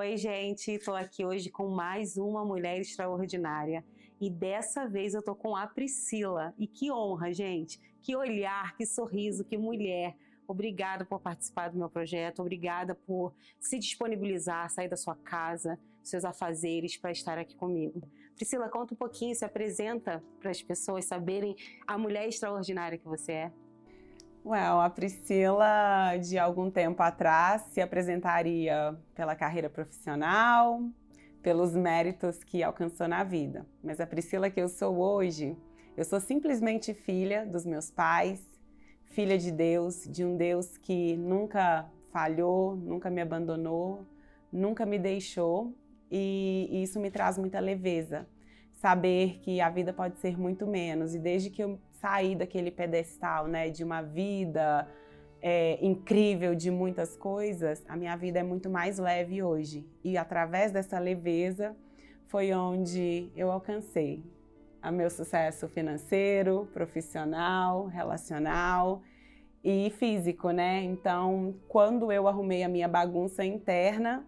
Oi, gente, estou aqui hoje com mais uma mulher extraordinária e dessa vez eu tô com a Priscila. E que honra, gente! Que olhar, que sorriso, que mulher! Obrigada por participar do meu projeto, obrigada por se disponibilizar, sair da sua casa, seus afazeres para estar aqui comigo. Priscila, conta um pouquinho, se apresenta para as pessoas saberem a mulher extraordinária que você é. A Priscila, de algum tempo atrás, se apresentaria pela carreira profissional, pelos méritos que alcançou na vida. Mas a Priscila que eu sou hoje, eu sou simplesmente filha dos meus pais, filha de Deus, de um Deus que nunca falhou, nunca me abandonou, nunca me deixou, e isso me traz muita leveza. Saber que a vida pode ser muito menos, e desde que eu saí daquele pedestal, né, de uma vida incrível, de muitas coisas, a minha vida é muito mais leve hoje. E através dessa leveza foi onde eu alcancei o meu sucesso financeiro, profissional, relacional e físico, né? Então, quando eu arrumei a minha bagunça interna,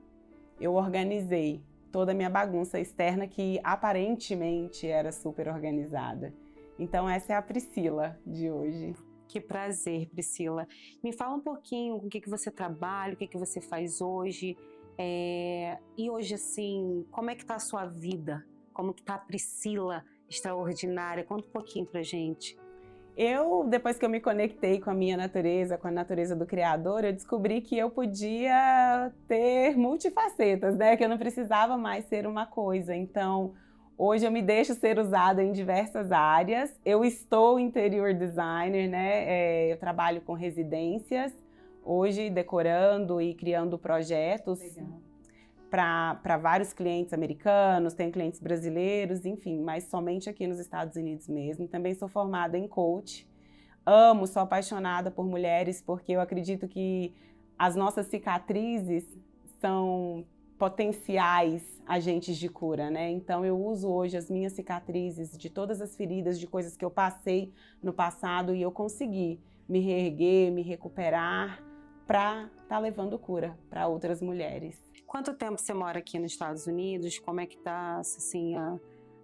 eu organizei toda a minha bagunça externa, que aparentemente era super organizada. Então essa é a Priscila de hoje. Que prazer, Priscila. Me fala um pouquinho com o que você trabalha, o que você faz hoje. E hoje, assim, como é que tá a sua vida? Como que tá a Priscila extraordinária? Conta um pouquinho pra gente. Depois que eu me conectei com a minha natureza, com a natureza do Criador, eu descobri que eu podia ter multifacetas, né? Que eu não precisava mais ser uma coisa. Então, hoje eu me deixo ser usada em diversas áreas. Eu estou interior designer, né? Eu trabalho com residências, hoje decorando e criando projetos para vários clientes americanos, tenho clientes brasileiros, enfim, mas somente aqui nos Estados Unidos mesmo. Também sou formada em coach. Sou apaixonada por mulheres, porque eu acredito que as nossas cicatrizes são potenciais agentes de cura, né? Então eu uso hoje as minhas cicatrizes de todas as feridas, de coisas que eu passei no passado, e eu consegui me reerguer, me recuperar para estar levando cura para outras mulheres. Quanto tempo você mora aqui nos Estados Unidos? Como é que tá, assim,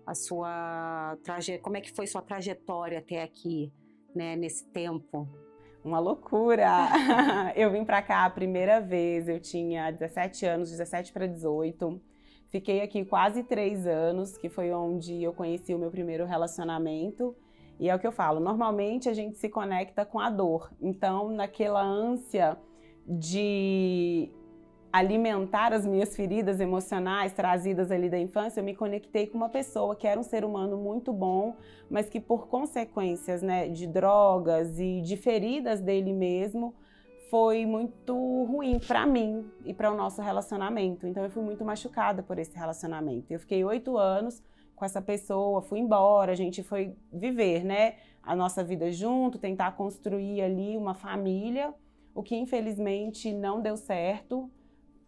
a sua trajetória? Como é que foi sua trajetória até aqui, né, nesse tempo? Uma loucura! Eu vim para cá a primeira vez, eu tinha 17 anos, 17 para 18. Fiquei aqui quase 3 anos, que foi onde eu conheci o meu primeiro relacionamento. E é o que eu falo, normalmente a gente se conecta com a dor. Então, naquela ânsia de alimentar as minhas feridas emocionais trazidas ali da infância, eu me conectei com uma pessoa que era um ser humano muito bom, mas que por consequências, né, de drogas e de feridas dele mesmo, foi muito ruim para mim e para o nosso relacionamento. Então eu fui muito machucada por esse relacionamento. Eu fiquei 8 anos com essa pessoa, fui embora, a gente foi viver, né, a nossa vida junto, tentar construir ali uma família, o que infelizmente não deu certo,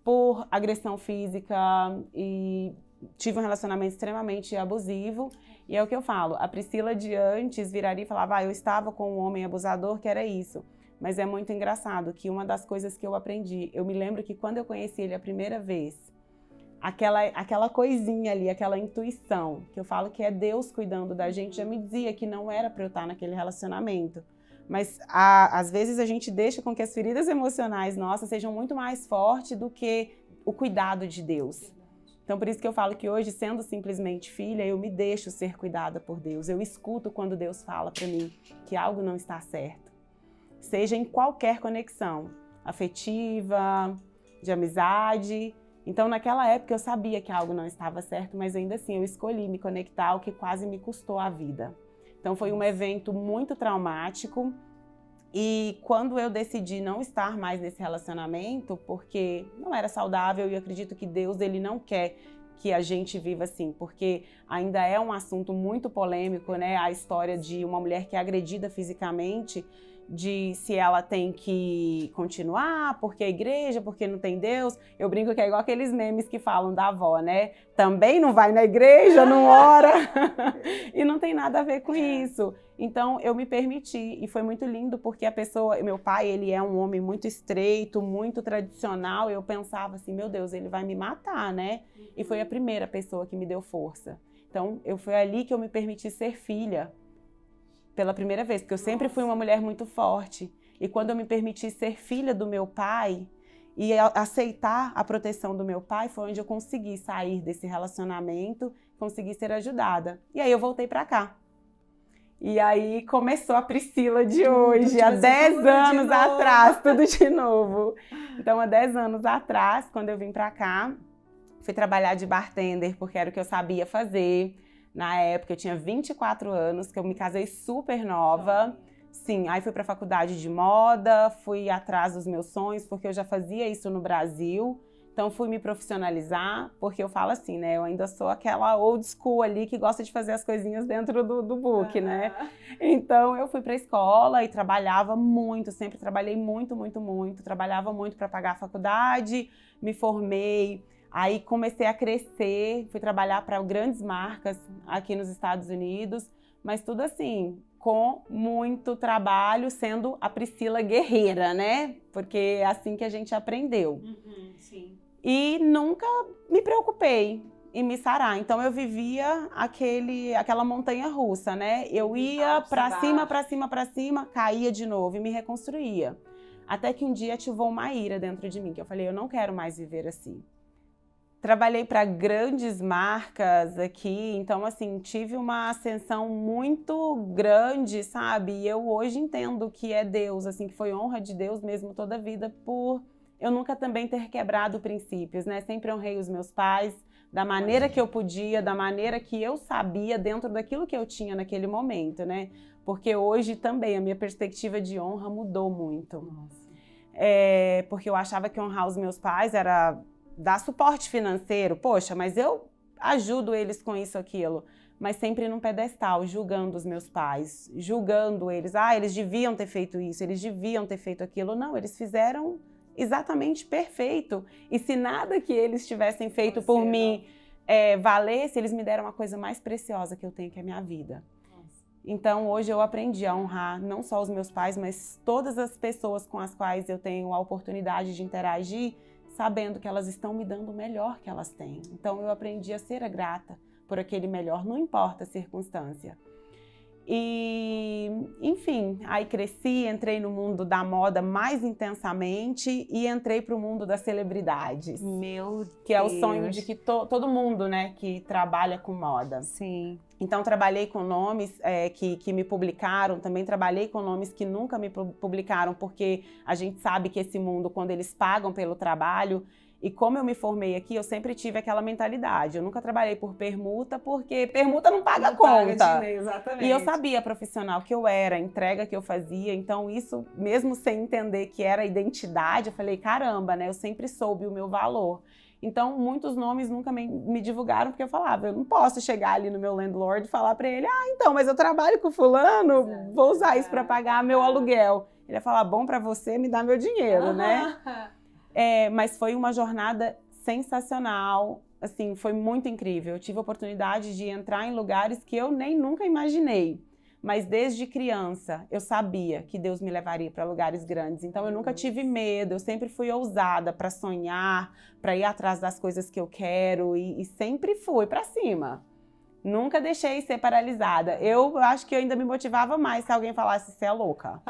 por agressão física, e tive um relacionamento extremamente abusivo. E é o que eu falo, a Priscila de antes viraria e falava, eu estava com um homem abusador, que era isso. Mas é muito engraçado que uma das coisas que eu aprendi, eu me lembro que quando eu conheci ele a primeira vez, aquela coisinha ali, aquela intuição, que eu falo que é Deus cuidando da gente, já me dizia que não era para eu estar naquele relacionamento. Mas às vezes a gente deixa com que as feridas emocionais nossas sejam muito mais fortes do que o cuidado de Deus. Então por isso que eu falo que hoje, sendo simplesmente filha, eu me deixo ser cuidada por Deus. Eu escuto quando Deus fala para mim que algo não está certo. Seja em qualquer conexão, afetiva, de amizade. Então naquela época eu sabia que algo não estava certo, mas ainda assim eu escolhi me conectar, o que quase me custou a vida. Então foi um evento muito traumático, e quando eu decidi não estar mais nesse relacionamento, porque não era saudável, e eu acredito que Deus ele não quer que a gente viva assim, porque ainda é um assunto muito polêmico, né? A história de uma mulher que é agredida fisicamente, de se ela tem que continuar, porque a igreja, porque não tem Deus. Eu brinco que é igual aqueles memes que falam da avó, né? Também não vai na igreja, não ora. E não tem nada a ver com isso. Então, eu me permiti, e foi muito lindo, porque a pessoa, meu pai, ele é um homem muito estreito, muito tradicional, eu pensava assim, meu Deus, ele vai me matar, né? E foi a primeira pessoa que me deu força. Então, foi ali que eu me permiti ser filha, pela primeira vez, porque eu sempre fui uma mulher muito forte. E quando eu me permiti ser filha do meu pai, e aceitar a proteção do meu pai, foi onde eu consegui sair desse relacionamento, consegui ser ajudada. E aí eu voltei pra cá. E aí começou a Priscila de hoje, há 10 anos atrás, tudo de novo. Então, há 10 anos atrás, quando eu vim pra cá, fui trabalhar de bartender, porque era o que eu sabia fazer. Na época, eu tinha 24 anos, que eu me casei super nova. Sim, aí fui pra faculdade de moda, fui atrás dos meus sonhos, porque eu já fazia isso no Brasil. Então, fui me profissionalizar, porque eu falo assim, né? Eu ainda sou aquela old school ali que gosta de fazer as coisinhas dentro do book, né? Então, eu fui pra escola e trabalhava muito, sempre trabalhei muito, muito, muito. Trabalhava muito para pagar a faculdade, me formei. Aí, comecei a crescer, fui trabalhar para grandes marcas aqui nos Estados Unidos, mas tudo assim, com muito trabalho, sendo a Priscila guerreira, né? Porque é assim que a gente aprendeu. Sim. E nunca me preocupei em me sarar. Então eu vivia aquela montanha russa, né? Eu ia pra cima, pra cima, pra cima, caía de novo e me reconstruía. Até que um dia ativou uma ira dentro de mim, que eu falei, eu não quero mais viver assim. Trabalhei para grandes marcas aqui, então assim, tive uma ascensão muito grande, sabe? E eu hoje entendo que é Deus, assim, que foi honra de Deus mesmo toda a vida por eu nunca também ter quebrado princípios, né? Sempre honrei os meus pais da maneira que eu podia, da maneira que eu sabia, dentro daquilo que eu tinha naquele momento, né? Porque hoje também a minha perspectiva de honra mudou muito. Porque eu achava que honrar os meus pais era dar suporte financeiro, poxa, mas eu ajudo eles com isso, aquilo. Mas sempre num pedestal, julgando os meus pais, julgando eles. Ah, eles deviam ter feito isso, eles deviam ter feito aquilo. Não, eles fizeram exatamente perfeito. E se nada que eles tivessem feito por mim valesse, eles me deram a coisa mais preciosa que eu tenho, que é a minha vida. Então, hoje eu aprendi a honrar não só os meus pais, mas todas as pessoas com as quais eu tenho a oportunidade de interagir, sabendo que elas estão me dando o melhor que elas têm. Então, eu aprendi a ser grata por aquele melhor, não importa a circunstância. E, enfim, aí cresci, entrei no mundo da moda mais intensamente e entrei para o mundo das celebridades. Meu Deus. Que é o sonho de que todo mundo, né, que trabalha com moda. Sim. Então, trabalhei com nomes que me publicaram, também trabalhei com nomes que nunca me publicaram, porque a gente sabe que esse mundo, quando eles pagam pelo trabalho, e como eu me formei aqui, eu sempre tive aquela mentalidade. Eu nunca trabalhei por permuta, porque permuta não paga conta. Exatamente. E eu sabia a profissional que eu era, a entrega que eu fazia. Então isso, mesmo sem entender que era identidade, eu falei, caramba, né? Eu sempre soube o meu valor. Então muitos nomes nunca me divulgaram, porque eu falava, eu não posso chegar ali no meu landlord e falar para ele, então, mas eu trabalho com fulano, vou usar isso para pagar meu aluguel. Ele ia falar, bom para você, me dá meu dinheiro, né? Mas foi uma jornada sensacional, assim, foi muito incrível. Eu tive a oportunidade de entrar em lugares que eu nem nunca imaginei. Mas desde criança eu sabia que Deus me levaria para lugares grandes. Então eu nunca tive medo, eu sempre fui ousada para sonhar, para ir atrás das coisas que eu quero e sempre fui para cima. Nunca deixei ser paralisada. Eu acho que eu ainda me motivava mais se alguém falasse, você é louca.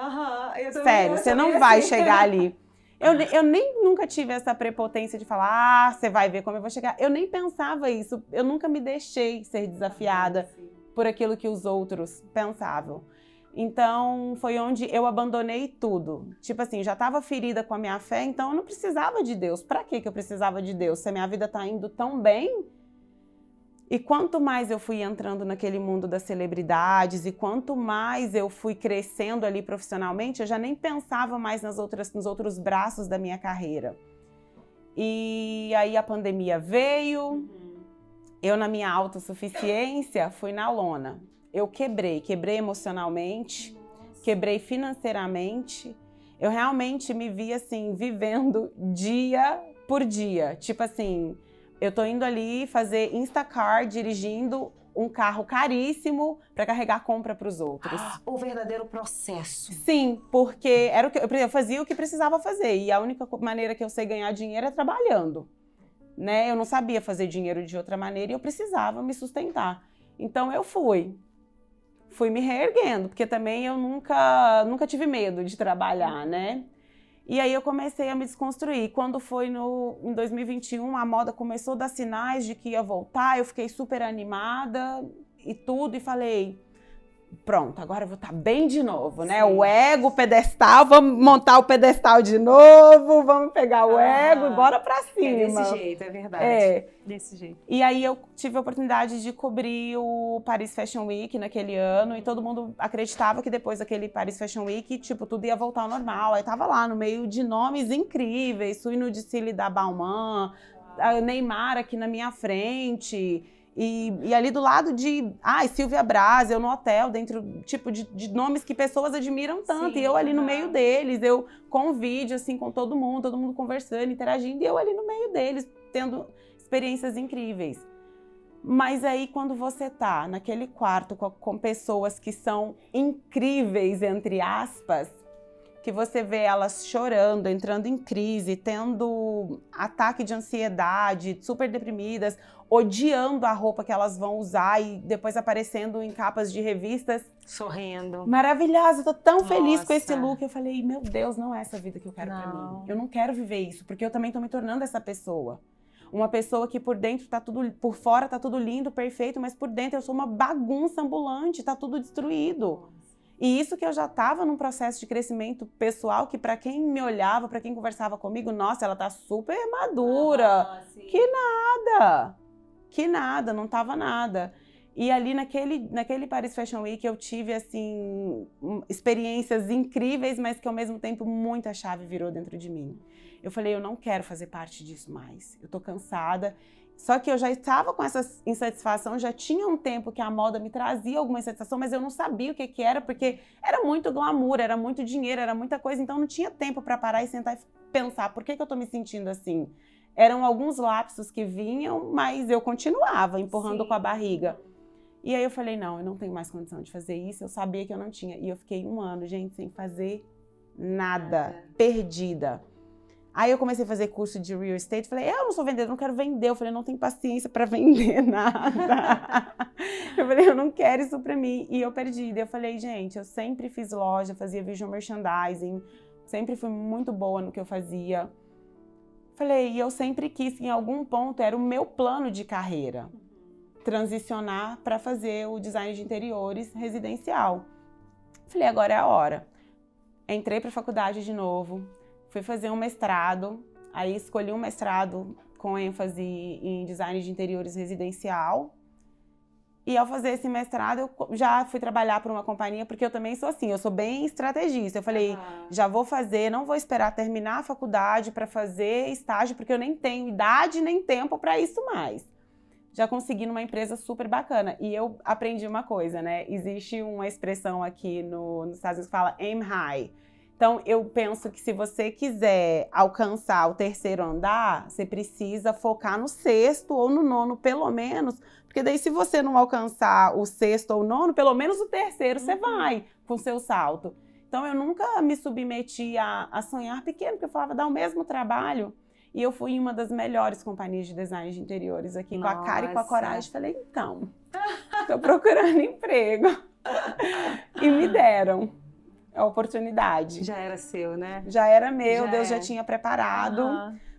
Sério, você não vai chegar ali. Eu nem nunca tive essa prepotência de falar, você vai ver como eu vou chegar. Eu nem pensava isso, eu nunca me deixei ser desafiada por aquilo que os outros pensavam. Então, foi onde eu abandonei tudo. Tipo assim, já estava ferida com a minha fé, então eu não precisava de Deus. Pra que eu precisava de Deus? Se a minha vida tá indo tão bem. E quanto mais eu fui entrando naquele mundo das celebridades e quanto mais eu fui crescendo ali profissionalmente, eu já nem pensava mais nos outros braços da minha carreira. E aí a pandemia veio, eu na minha autossuficiência fui na lona. Eu quebrei emocionalmente, quebrei financeiramente. Eu realmente me vi assim, vivendo dia por dia. Tipo assim, eu tô indo ali fazer Instacar, dirigindo um carro caríssimo para carregar compra para os outros. O verdadeiro processo. Sim, porque era eu fazia o que precisava fazer e a única maneira que eu sei ganhar dinheiro é trabalhando, né? Eu não sabia fazer dinheiro de outra maneira e eu precisava me sustentar. Então eu fui me reerguendo, porque também eu nunca tive medo de trabalhar, né? E aí eu comecei a me desconstruir. Quando foi em 2021, a moda começou a dar sinais de que ia voltar, eu fiquei super animada e tudo, e falei, pronto, agora eu vou estar bem de novo, né? Sim. O ego, o pedestal, vamos montar o pedestal de novo, vamos pegar o ego e bora pra cima. É desse jeito, é verdade. Desse jeito. E aí eu tive a oportunidade de cobrir o Paris Fashion Week naquele ano e todo mundo acreditava que depois daquele Paris Fashion Week, tipo, tudo ia voltar ao normal. Aí tava lá no meio de nomes incríveis, Suino de Cile da Balmain, a Neymar aqui na minha frente. E ali do lado de, Silvia Braz, eu no hotel, dentro, tipo, de nomes que pessoas admiram tanto. Sim, e eu ali no meio deles, eu com vídeo, assim, com todo mundo conversando, interagindo, e eu ali no meio deles, tendo experiências incríveis. Mas aí, quando você tá naquele quarto com pessoas que são incríveis, entre aspas, que você vê elas chorando, entrando em crise, tendo ataque de ansiedade, super deprimidas, odiando a roupa que elas vão usar e depois aparecendo em capas de revistas. Sorrindo. Maravilhosa, eu tô tão feliz com esse look. Eu falei, meu Deus, não é essa vida que eu quero pra mim. Eu não quero viver isso, porque eu também tô me tornando essa pessoa. Uma pessoa que por dentro tá tudo, por fora tá tudo lindo, perfeito, mas por dentro eu sou uma bagunça ambulante, tá tudo destruído. E isso que eu já estava num processo de crescimento pessoal, que para quem me olhava, para quem conversava comigo, nossa, ela tá super madura. Que nada, não tava nada. E ali naquele Paris Fashion Week eu tive, assim, experiências incríveis, mas que ao mesmo tempo muita chave virou dentro de mim. Eu falei, eu não quero fazer parte disso mais. Eu tô cansada. Só que eu já estava com essa insatisfação, já tinha um tempo que a moda me trazia alguma insatisfação, mas eu não sabia o que era, porque era muito glamour, era muito dinheiro, era muita coisa, então não tinha tempo para parar e sentar e pensar, por que eu tô me sentindo assim? Eram alguns lapsos que vinham, mas eu continuava empurrando com a barriga. E aí eu falei, não, eu não tenho mais condição de fazer isso, eu sabia que eu não tinha. E eu fiquei 1 ano, gente, sem fazer nada, perdida. Aí eu comecei a fazer curso de real estate, falei, eu não sou vendedora, não quero vender. Eu falei, não tenho paciência para vender nada. Eu falei, eu não quero isso para mim. E eu perdi. Daí eu falei, gente, eu sempre fiz loja, fazia visual merchandising, sempre fui muito boa no que eu fazia. Falei, e eu sempre quis, em algum ponto, era o meu plano de carreira, transicionar para fazer o design de interiores residencial. Falei, agora é a hora. Entrei para a faculdade de novo. Fui fazer um mestrado, aí escolhi um mestrado com ênfase em design de interiores residencial. E ao fazer esse mestrado, eu já fui trabalhar para uma companhia, porque eu também sou assim, eu sou bem estrategista. Eu falei, já vou fazer, não vou esperar terminar a faculdade para fazer estágio, porque eu nem tenho idade nem tempo para isso mais. Já consegui numa empresa super bacana. E eu aprendi uma coisa, né? Existe uma expressão aqui nos Estados Unidos que fala aim high. Então, eu penso que se você quiser alcançar o 3º andar, você precisa focar no 6º ou no 9º, pelo menos. Porque daí, se você não alcançar o 6º ou 9º, pelo menos o 3º você vai com o seu salto. Então, eu nunca me submeti a sonhar pequeno, porque eu falava, dá o mesmo trabalho. E eu fui em uma das melhores companhias de design de interiores aqui, com a cara e com a coragem. Falei, então, tô procurando emprego. E me deram a oportunidade. Já era seu, né? Já era meu, Deus já tinha preparado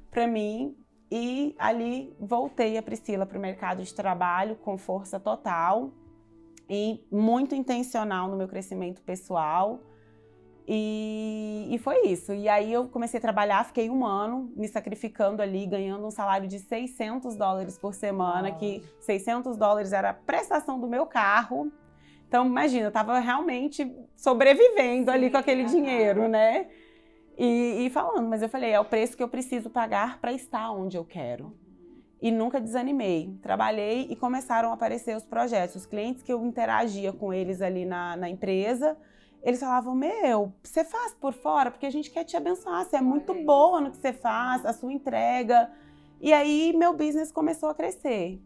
para mim. E ali voltei a Priscila para o mercado de trabalho com força total e muito intencional no meu crescimento pessoal. E foi isso. E aí eu comecei a trabalhar, fiquei 1 ano me sacrificando ali, ganhando um salário de $600 por semana, que $600 era a prestação do meu carro. Então, imagina, eu tava realmente sobrevivendo ali com aquele dinheiro, né? E falando, mas eu falei, é o preço que eu preciso pagar para estar onde eu quero. E nunca desanimei. Trabalhei e começaram a aparecer os projetos. Os clientes que eu interagia com eles ali na empresa, eles falavam, meu, você faz por fora porque a gente quer te abençoar, você é muito boa no que você faz, a sua entrega. E aí meu business começou a crescer.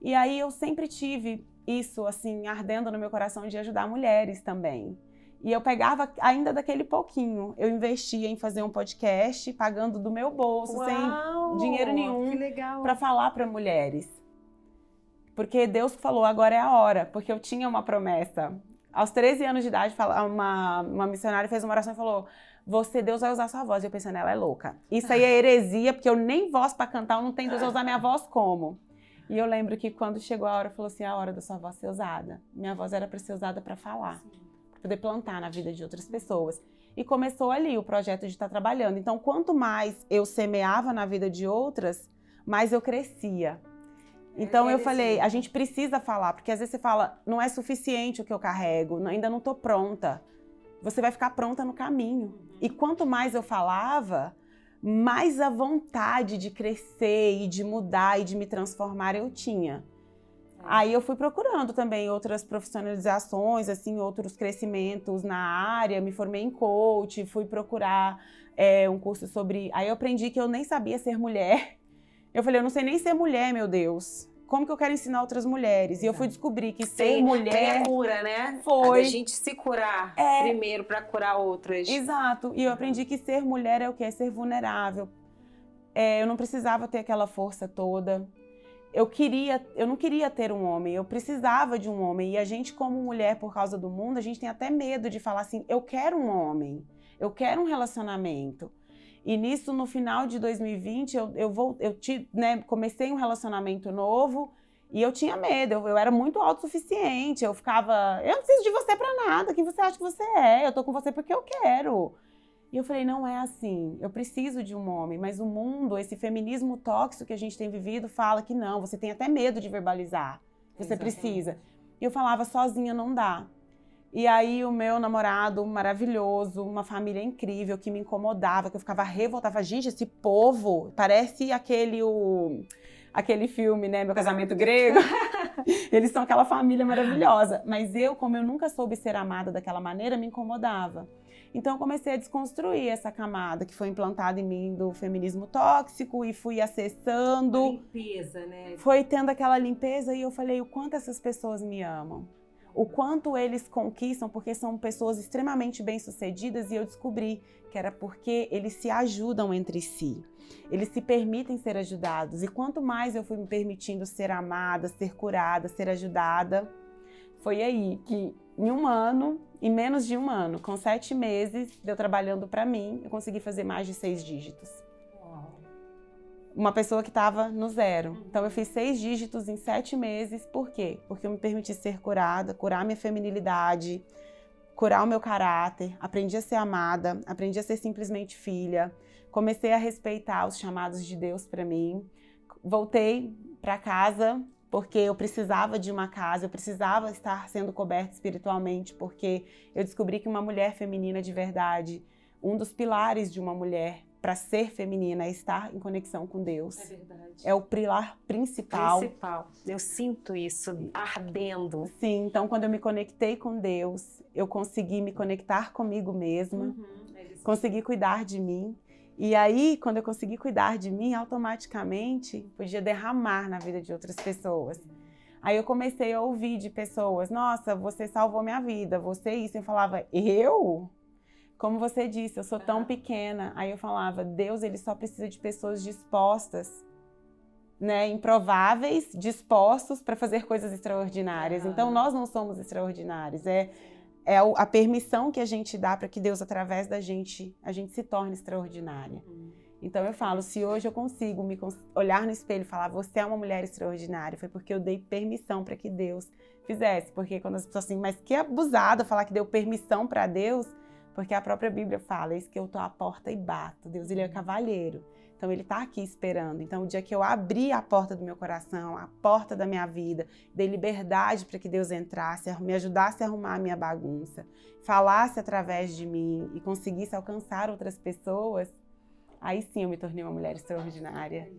E aí eu sempre tive isso, assim, ardendo no meu coração de ajudar mulheres também. E eu pegava ainda daquele pouquinho. Eu investia em fazer um podcast, pagando do meu bolso, sem dinheiro nenhum, para falar para mulheres. Porque Deus falou, agora é a hora. Porque eu tinha uma promessa. Aos 13 anos de idade, uma missionária fez uma oração e falou, Deus vai usar sua voz. E eu pensando, ela é louca. Isso aí é heresia, porque eu nem voz para cantar, eu não tenho Deus vai usar minha voz como? E eu lembro que quando chegou a hora, falou assim, a hora da sua voz ser usada. Minha voz era para ser usada para falar. Para poder plantar na vida de outras pessoas. E começou ali o projeto de estar trabalhando. Então, quanto mais eu semeava na vida de outras, mais eu crescia. Então eu falei, a gente precisa falar, porque às vezes você fala, não é suficiente o que eu carrego, ainda não estou pronta. Você vai ficar pronta no caminho. E quanto mais eu falava, mais a vontade de crescer e de mudar e de me transformar eu tinha. Aí eu fui procurando também outras profissionalizações, assim, outros crescimentos na área, me formei em coach, fui procurar um curso sobre... Aí eu aprendi que eu nem sabia ser mulher. Eu falei, eu não sei nem ser mulher, meu Deus. Como que eu quero ensinar outras mulheres? E eu fui descobrir que ser mulher... Tem a cura, né? Foi. A gente se curar primeiro para curar outras. Exato. E eu aprendi que ser mulher é o quê? É ser vulnerável. Eu não precisava ter aquela força toda. Eu não queria ter um homem, eu precisava de um homem. E a gente, como mulher, por causa do mundo, a gente tem até medo de falar assim, eu quero um homem, eu quero um relacionamento. E nisso, no final de 2020, comecei um relacionamento novo e eu tinha medo, eu era muito autossuficiente, eu ficava, eu não preciso de você pra nada, quem você acha que você é? Eu tô com você porque eu quero. E eu falei, não é assim, eu preciso de um homem, mas o mundo, esse feminismo tóxico que a gente tem vivido, fala que não, você tem até medo de verbalizar, você precisa. E eu falava, sozinha não dá. E aí o meu namorado maravilhoso, uma família incrível, que me incomodava, que eu ficava revoltada, gente, esse povo parece aquele filme, né, Meu Casamento Grego. Eles são aquela família maravilhosa, mas eu, como eu nunca soube ser amada daquela maneira, me incomodava. Então eu comecei a desconstruir essa camada que foi implantada em mim do feminismo tóxico e fui acessando. A limpeza, né? Foi tendo aquela limpeza e eu falei o quanto essas pessoas me amam. O quanto eles conquistam, porque são pessoas extremamente bem-sucedidas, e eu descobri que era porque eles se ajudam entre si. Eles se permitem ser ajudados. E quanto mais eu fui me permitindo ser amada, ser curada, ser ajudada, foi aí que em menos de um ano, com 7 meses de eu trabalhando para mim, eu consegui fazer mais de 6 dígitos. Uma pessoa que estava no 0. Então eu fiz 6 dígitos em 7 meses. Por quê? Porque eu me permiti ser curada, curar minha feminilidade, curar o meu caráter, aprendi a ser amada, aprendi a ser simplesmente filha, comecei a respeitar os chamados de Deus para mim, voltei para casa porque eu precisava de uma casa, eu precisava estar sendo coberta espiritualmente, porque eu descobri que uma mulher feminina de verdade, um dos pilares de uma mulher para ser feminina é estar em conexão com Deus. É verdade. É o pilar principal. Eu sinto isso ardendo. Sim, então quando eu me conectei com Deus, eu consegui me conectar comigo mesma, consegui cuidar de mim. E aí, quando eu consegui cuidar de mim, automaticamente podia derramar na vida de outras pessoas. Aí eu comecei a ouvir de pessoas, nossa, você salvou minha vida, você isso. Eu falava, eu? Como você disse, eu sou tão pequena. Aí eu falava, Deus, ele só precisa de pessoas dispostas, né, improváveis, dispostos para fazer coisas extraordinárias. Então nós não somos extraordinários, é a permissão que a gente dá para que Deus, através da gente, a gente se torne extraordinária. Então eu falo, se hoje eu consigo olhar no espelho e falar, você é uma mulher extraordinária, foi porque eu dei permissão para que Deus fizesse. Porque quando as pessoas assim, mas que abusada falar que deu permissão para Deus, porque a própria Bíblia fala, eis que eu estou à porta e bato. Deus, ele é cavalheiro. Então ele está aqui esperando. Então o dia que eu abri a porta do meu coração, a porta da minha vida, dei liberdade para que Deus entrasse, me ajudasse a arrumar a minha bagunça, falasse através de mim e conseguisse alcançar outras pessoas, aí sim eu me tornei uma mulher extraordinária.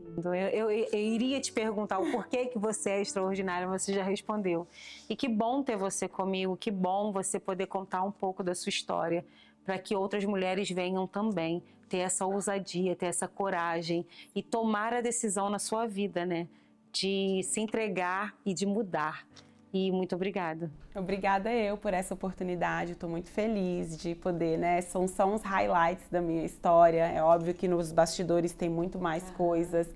Eu iria te perguntar o porquê que você é extraordinária, você já respondeu. E que bom ter você comigo, que bom você poder contar um pouco da sua história, para que outras mulheres venham também ter essa ousadia, ter essa coragem e tomar a decisão na sua vida, né? De se entregar e de mudar. E muito obrigada. Obrigada eu por essa oportunidade, estou muito feliz de poder, né? São só uns highlights da minha história. É óbvio que nos bastidores tem muito mais coisas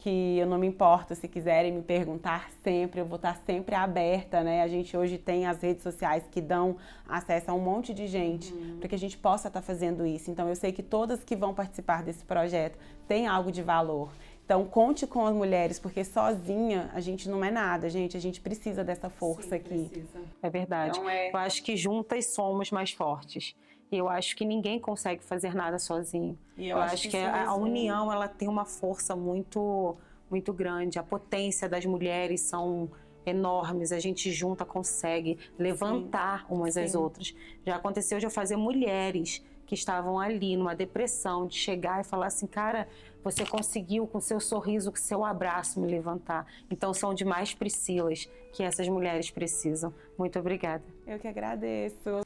que eu não me importo. Se quiserem me perguntar sempre, eu vou estar sempre aberta, né? A gente hoje tem as redes sociais que dão acesso a um monte de gente para que a gente possa estar fazendo isso. Então eu sei que todas que vão participar desse projeto têm algo de valor. Então, conte com as mulheres, porque sozinha a gente não é nada, gente. A gente precisa dessa força aqui. Precisa. É verdade. Então, Eu acho que juntas somos mais fortes. E eu acho que ninguém consegue fazer nada sozinho. E eu acho que a mesmo. união, ela tem uma força muito, muito grande. A potência das mulheres são enormes. A gente junta consegue levantar umas às outras. Já aconteceu de eu fazer mulheres que estavam ali numa depressão, de chegar e falar assim, cara, você conseguiu com seu sorriso, com seu abraço me levantar. Então são demais Priscilas que essas mulheres precisam. Muito obrigada. Eu que agradeço.